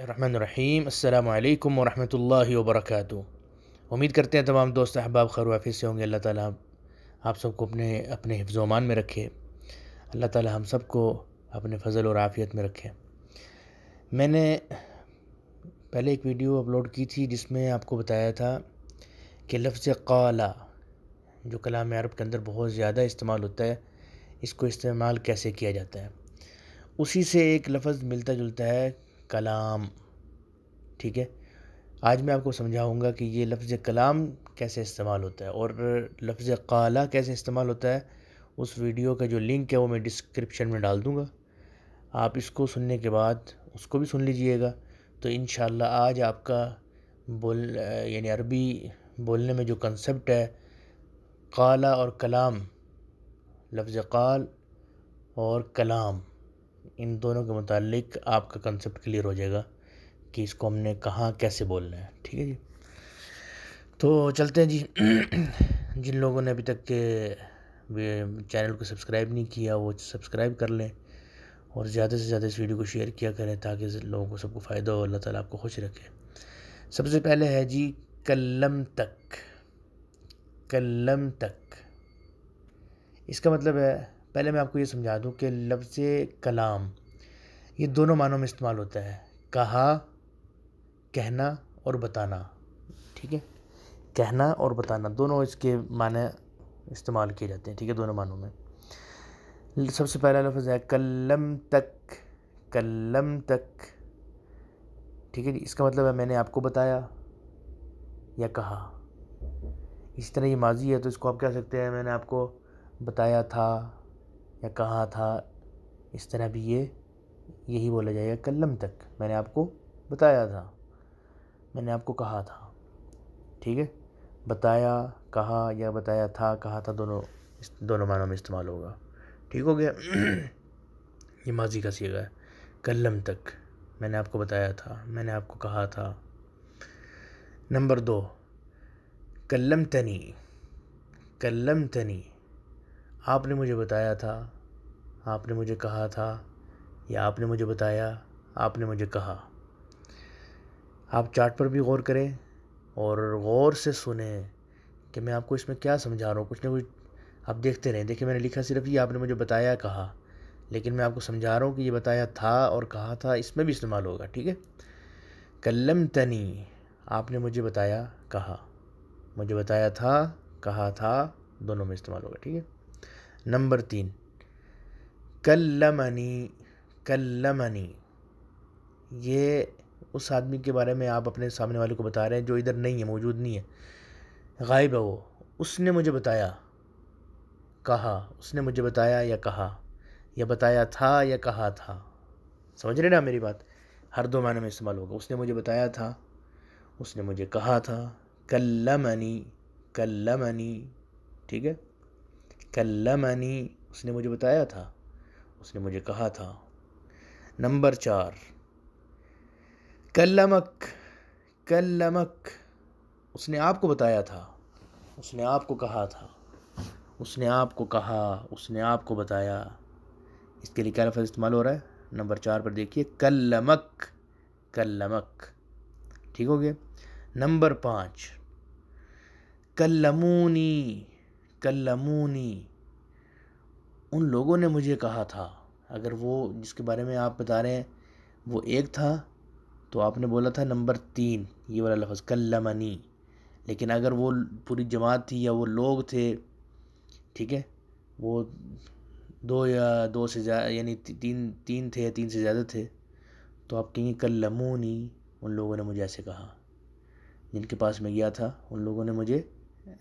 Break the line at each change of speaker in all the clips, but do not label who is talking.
الرحمن الرحیم السلام علیکم ورحمۃ اللہ وبرکاتہ۔ امید کرتے ہیں تمام دوست احباب خیر و عافیت سے ہوں گے۔ اللہ تعالیٰ آپ سب کو اپنے حفظ و امان میں رکھے۔ اللہ تعالیٰ ہم سب کو اپنے فضل اور عافیت میں رکھے۔ میں نے پہلے ایک ویڈیو اپلوڈ کی تھی جس میں آپ کو بتایا تھا کہ لفظ قالا جو کلام عرب کے اندر بہت زیادہ استعمال ہوتا ہے، اس کو استعمال کیسے کیا جاتا ہے۔ اسی سے ایک لفظ ملتا جلتا ہے کلام، ٹھیک ہے۔ آج میں آپ کو سمجھاؤں گا کہ یہ لفظ کلام کیسے استعمال ہوتا ہے اور لفظ قالا کیسے استعمال ہوتا ہے۔ اس ویڈیو کا جو لنک ہے وہ میں ڈسکرپشن میں ڈال دوں گا، آپ اس کو سننے کے بعد اس کو بھی سن لیجئے گا، تو انشاءاللہ آج آپ کا یعنی عربی بولنے میں جو کنسپٹ ہے قالا اور کلام، لفظ قال اور کلام، ان دونوں کے متعلق آپ کا کنسپٹ کلیئر ہو جائے گا کہ اس کو ہم نے کہاں کیسے بولنا ہے، ٹھیک ہے جی۔ تو چلتے ہیں جی۔ جن لوگوں نے ابھی تک کے چینل کو سبسکرائب نہیں کیا وہ سبسکرائب کر لیں اور زیادہ سے زیادہ اس ویڈیو کو شیئر کیا کریں تاکہ لوگوں کو سب کو فائدہ ہو، اللہ تعالیٰ آپ کو خوش رکھے۔ سب سے پہلے ہے جی کلم تک۔ کلم تک اس کا مطلب ہے، پہلے میں آپ کو یہ سمجھا دوں کہ لفظ کلام یہ دونوں معنوں میں استعمال ہوتا ہے، کہا، کہنا اور بتانا، ٹھیک ہے۔ کہنا اور بتانا دونوں اس کے معنی استعمال کیے جاتے ہیں، ٹھیک ہے، دونوں معنوں میں۔ سب سے پہلا لفظ ہے کلم تک۔ کلم تک، ٹھیک ہے جی۔ اس کا مطلب ہے میں نے آپ کو بتایا یا کہا۔ اس طرح یہ ماضی ہے تو اس کو آپ کہہ سکتے ہیں میں نے آپ کو بتایا تھا یا کہا تھا، اس طرح بھی یہی بولا جائے گا کلم تک، میں نے آپ کو بتایا تھا، میں نے آپ کو کہا تھا، ٹھیک ہے۔ بتایا، کہا یا بتایا تھا، کہا تھا، دونوں معنوں میں استعمال ہوگا، ٹھیک ہو گیا۔ یہ ماضی کا صیغہ ہے، کلم تک، میں نے آپ کو بتایا تھا، میں نے آپ کو کہا تھا۔ نمبر 2، کلمتنی۔ کلمتنی، آپ نے مجھے بتایا تھا، آپ نے مجھے کہا تھا، یا آپ نے مجھے بتایا، آپ نے مجھے کہا۔ آپ چارٹ پر بھی غور کریں اور غور سے سنیں کہ میں آپ کو اس میں کیا سمجھا رہا ہوں، کچھ نہ کچھ آپ دیکھتے رہیں۔ دیکھیں میں نے لکھا صرف یہ آپ نے مجھے بتایا کہا، لیکن میں آپ کو سمجھا رہا ہوں کہ یہ بتایا تھا اور کہا تھا اس میں بھی استعمال ہوگا، ٹھیک ہے۔ کلمتنی، آپ نے مجھے بتایا، کہا، مجھے بتایا تھا، کہا تھا، دونوں میں استعمال ہوگا، ٹھیک ہے۔ نمبر 3، کلمنی۔ کلمنی، یہ اس آدمی کے بارے میں آپ اپنے سامنے والے کو بتا رہے ہیں جو ادھر نہیں ہے، موجود نہیں ہے، غائب ہے وہ۔ اس نے مجھے بتایا، کہا، اس نے مجھے بتایا یا کہا، یا بتایا تھا یا کہا تھا، سمجھ رہے نا میری بات؟ ہر دو معنی میں استعمال ہوگا۔ اس نے مجھے بتایا تھا، اس نے مجھے کہا تھا۔ کلمنی، کلمنی، ٹھیک ہے۔ کلمنی، اس نے مجھے بتایا تھا، اس نے مجھے کہا تھا۔ نمبر 4، کلمک۔ کلمک، اس نے آپ کو بتایا تھا، اس نے آپ کو کہا تھا، اس نے آپ کو کہا، اس نے آپ کو بتایا۔ اس کے لیے کیا لفظ استعمال ہو رہا ہے؟ نمبر 4 پر دیکھیے، کلمک۔ کلمک، ٹھیک ہو گیا۔ نمبر 5، کلمونی۔ کلمونی، ان لوگوں نے مجھے کہا تھا۔ اگر وہ جس کے بارے میں آپ بتا رہے ہیں وہ ایک تھا تو آپ نے بولا تھا نمبر 3 یہ والا لفظ کلمنی، لیکن اگر وہ پوری جماعت تھی یا وہ لوگ تھے، ٹھیک ہے، وہ 2 یا 2 سے زیادہ یعنی 3 تھے یا 3 سے زیادہ تھے، تو آپ کہیں گے کلمونی، ان لوگوں نے مجھے ایسے کہا، جن کے پاس میں گیا تھا ان لوگوں نے مجھے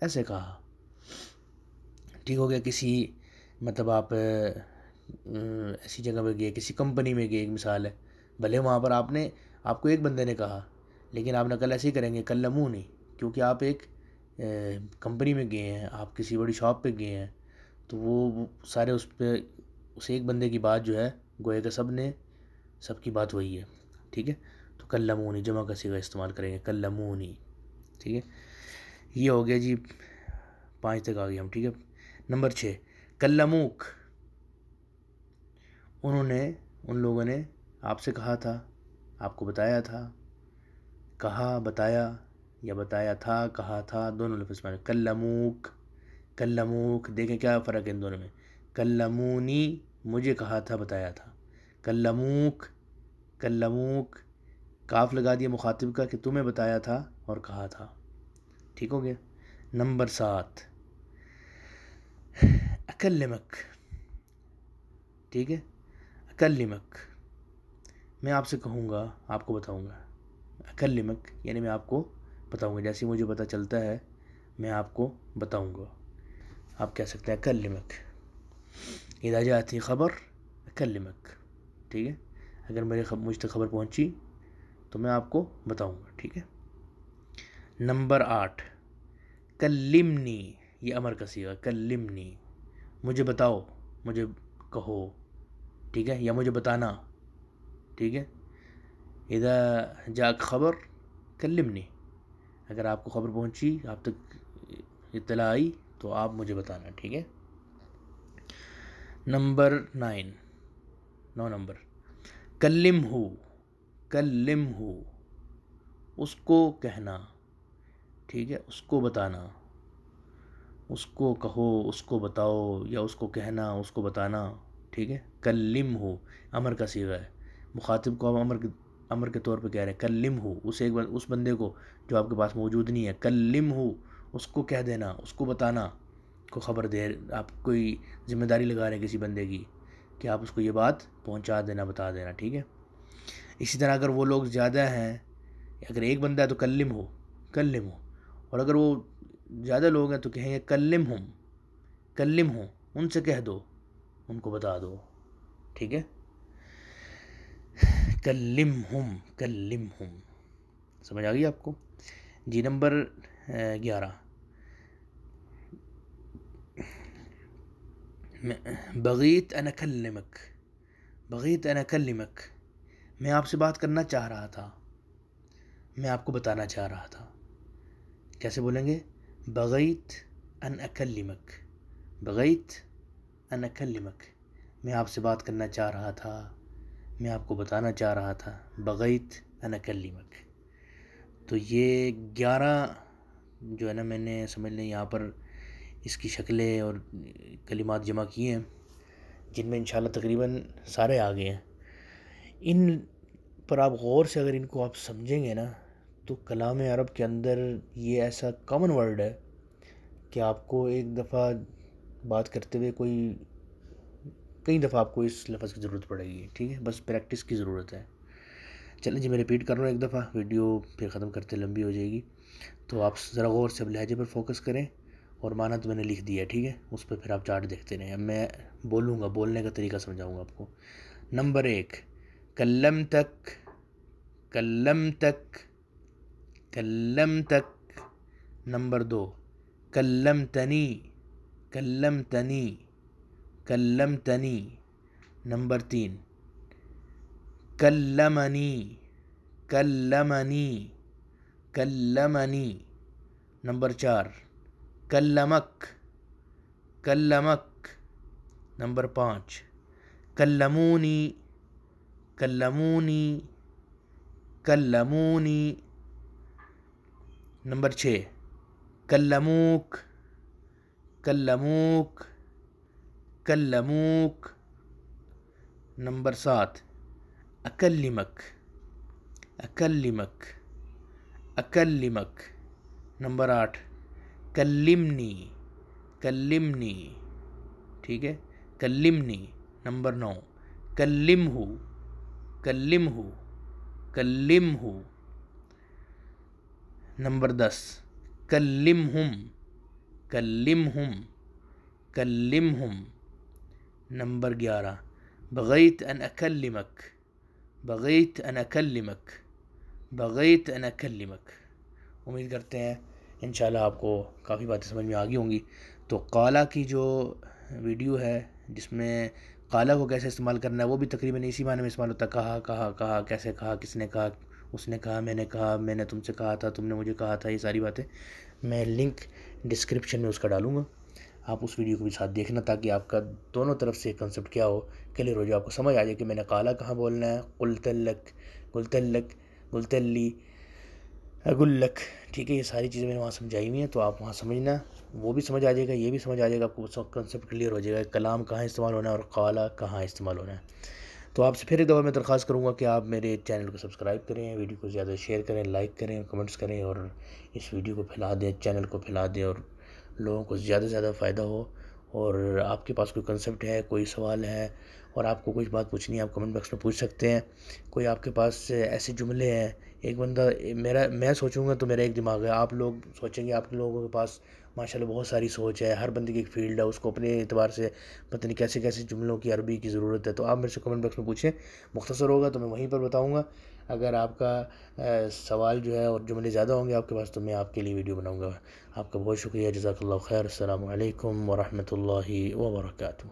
ایسے کہا، ٹھیک ہو گیا۔ کسی مطلب آپ ایسی جگہ پہ گئے، کسی کمپنی میں گئے، ایک مثال ہے، بھلے وہاں پر آپ کو ایک بندے نے کہا، لیکن آپ نقل ایسے ہی کریں گے کلمونی، کیونکہ آپ ایک کمپنی میں گئے ہیں، آپ کسی بڑی شاپ پہ گئے ہیں، تو وہ سارے اس ایک بندے کی بات جو ہے گویا کہ سب کی بات وہی ہے، ٹھیک ہے۔ تو کلمونی جمع کا صیغہ استعمال کریں گے، کلمونی، ٹھیک ہے۔ یہ ہو گیا جی، 5 تک آ گئے ہم، ٹھیک ہے۔ نمبر 6، کلموک۔ ان لوگوں نے آپ سے کہا تھا، آپ کو بتایا تھا، کہا بتایا، یا بتایا تھا کہا تھا، دونوں لفظ استعمال. کلموک، کلموک، دیکھیں کیا فرق ہے ان دونوں میں. کلمونی مجھے کہا تھا بتایا تھا، کلموک، کلموک کاف لگا دیا مخاطب کا کہ تمہیں بتایا تھا اور کہا تھا. ٹھیک ہو گیا. نمبر 7 اکلمک. ٹھیک ہے، اکلمک میں آپ سے کہوں گا، آپ کو بتاؤں گا. اکلمک یعنی میں آپ کو بتاؤں گا، جیسے مجھے پتہ چلتا ہے میں آپ کو بتاؤں گا. آپ کہہ سکتے ہیں اکلمک اذا جاءت خبر اکلمک. ٹھیک ہے، اگر مجھ تک خبر پہنچی تو میں آپ کو بتاؤں گا. ٹھیک ہے. نمبر 8 کلمنی، یہ امر کا صیغہ. کلمنی مجھے بتاؤ، مجھے کہو. ٹھیک ہے، یا مجھے بتانا. ٹھیک ہے. اذا جاءک خبر کلمنی، اگر آپ کو خبر پہنچی، آپ تک اطلاع آئی تو آپ مجھے بتانا. ٹھیک ہے. نمبر 9 نمبر کلم ہو، کلم ہو اس کو کہنا. ٹھیک ہے، اس کو بتانا، اس کو کہو، اس کو بتاؤ، یا اس کو کہنا، اس کو بتانا. ٹھیک ہے. کلم ہو امر کا صیغہ ہے، مخاطب کو آپ امر کے طور پہ کہہ رہے ہیں. کلم ہو اس بندے کو جو آپ کے پاس موجود نہیں ہے. کلم ہو اس کو کہہ دینا، اس کو بتانا، کو خبر دے. آپ کوئی ذمہ داری لگا رہے ہیں کسی بندے کی کہ آپ اس کو یہ بات پہنچا دینا، بتا دینا. ٹھیک ہے. اسی طرح اگر وہ لوگ زیادہ ہیں، اگر ایک بندہ ہے تو کلم ہو، کلم ہو. اور اگر وہ زیادہ لوگ ہیں تو کہیں گے کلم ہم، کلم ہو ان سے کہہ دو، ان کو بتا دو. ٹھیک ہے. کلم ہم، کلم ہم. سمجھ آ گئی آپ کو؟ جی. نمبر 11 بغیت ان اکلمک، بغیت ان اکلمک میں آپ سے بات کرنا چاہ رہا تھا، میں آپ کو بتانا چاہ رہا تھا. کیسے بولیں گے؟ بغیت ان اکلمک، بغیت ان اکلمک میں آپ سے بات کرنا چاہ رہا تھا، میں آپ کو بتانا چاہ رہا تھا. بغیت ان اکلمک. تو یہ 11 جو ہے نا، میں نے سمجھ لیں یہاں پر اس کی شکلیں اور کلمات جمع کیے ہیں، جن میں انشاءاللہ تقریباً سارے آ گئے ہیں. ان پر آپ غور سے اگر ان کو آپ سمجھیں گے نا تو کلام عرب کے اندر یہ ایسا کامن ورڈ ہے کہ آپ کو ایک دفعہ بات کرتے ہوئے کئی دفعہ آپ کو اس لفظ کی ضرورت پڑے گی. ٹھیک ہے، بس پریکٹس کی ضرورت ہے. چلیں جی، میں ریپیٹ کر رہا ہوں ایک دفعہ، ویڈیو پھر ختم کرتے لمبی ہو جائے گی. تو آپ ذرا غور سے اب لہجے پر فوکس کریں، اور معنی تو میں نے لکھ دیا ہے. ٹھیک ہے، اس پہ پھر آپ چارٹ دیکھتے رہیں. اب میں بولوں گا، بولنے کا طریقہ سمجھاؤں گا آپ کو. نمبر 1 کلم تک، کلم تک، کلم تک. نمبر 2 کلم تنی، کلم تنی، کلم تنی. نمبر 3 کلمنی، کلمنی، کلمنی. نمبر 4 کلمک، کلمک. نمبر 5 کلمونی، کلمونی، کلمونی. نمبر 6 کلموک، کلموک، کلموک. نمبر 7 اکلمک، اکلمک، اکلمک. نمبر 8 کلمنی، کلمنی. ٹھیک ہے، کلمنی. نمبر 9 کلمہو، کلمہو، کلمہو. نمبر 10 کلمہم، کلمہم، کلمہم. نمبر 11 بغیت ان اکلمک، بغیت ان اکلمک، بغیت ان اکلمک. امید کرتے ہیں انشاءاللہ آپ کو کافی باتیں سمجھ میں آ گئی ہوں گی. تو قالا کی جو ویڈیو ہے جس میں قالا کو کیسے استعمال کرنا ہے وہ بھی تقریباً اسی معنی میں استعمال ہوتا ہے. کہا، کہا، کہا، کیسے کہا، کس نے کہا، اس نے کہا، میں نے تم سے کہا تھا، تم نے مجھے کہا تھا. یہ ساری باتیں میں لنک ڈسکرپشن میں اس کا ڈالوں گا، آپ اس ویڈیو کو بھی ساتھ دیکھنا تاکہ آپ کا دونوں طرف سے کنسیپٹ کیا ہو، کلیئر ہو جائے، آپ کو سمجھ آ جائے کہ میں نے قالا کہاں بولنا ہے، قلت لک، قلت لک، قلت لی، اقول لک، ٹھیک ہے، یہ ساری چیزیں میں نے وہاں سمجھائی ہوئی ہیں، تو آپ وہاں سمجھنا، وہ بھی سمجھ آ جائے گا، یہ بھی سمجھ آ جائے گا، آپ کو کنسیپٹ کلیئر ہو جائے گا، کلام کہاں استعمال ہونا ہے اور قالا کہاں استعمال ہونا ہے۔ تو آپ سے پھر ایک دفعہ میں درخواست کروں گا کہ آپ میرے چینل کو سبسکرائب کریں، ویڈیو کو زیادہ شیئر کریں، لائک کریں، کمنٹس کریں، اور اس ویڈیو کو پھیلا دیں، چینل کو پھیلا دیں، اور لوگوں کو زیادہ سے زیادہ فائدہ ہو۔ اور آپ کے پاس کوئی کنسیپٹ ہے، کوئی سوال ہے، اور آپ کو کچھ بات پوچھنی ہے، آپ کمنٹ باکس میں پوچھ سکتے ہیں۔ کوئی آپ کے پاس ایسے جملے ہیں، ایک بندہ میں سوچوں گا تو میرا ایک دماغ ہے، آپ لوگ سوچیں گے، آپ لوگوں کے پاس ماشاءاللہ بہت ساری سوچ ہے، ہر بندے کی ایک فیلڈ ہے، اس کو اپنے اعتبار سے پتہ نہیں کیسے کیسے جملوں کی عربی کی ضرورت ہے، تو آپ میرے سے کمنٹ باکس میں پوچھیں، مختصر ہوگا تو میں وہیں پر بتاؤں گا۔ اگر آپ کا سوال جو ہے اور جملے زیادہ ہوں گے آپ کے پاس تو میں آپ کے لیے ویڈیو بناؤں گا۔ آپ کا بہت شکریہ، جزاک اللہ خیر، السلام علیکم ورحمۃ اللہ وبرکاتہ۔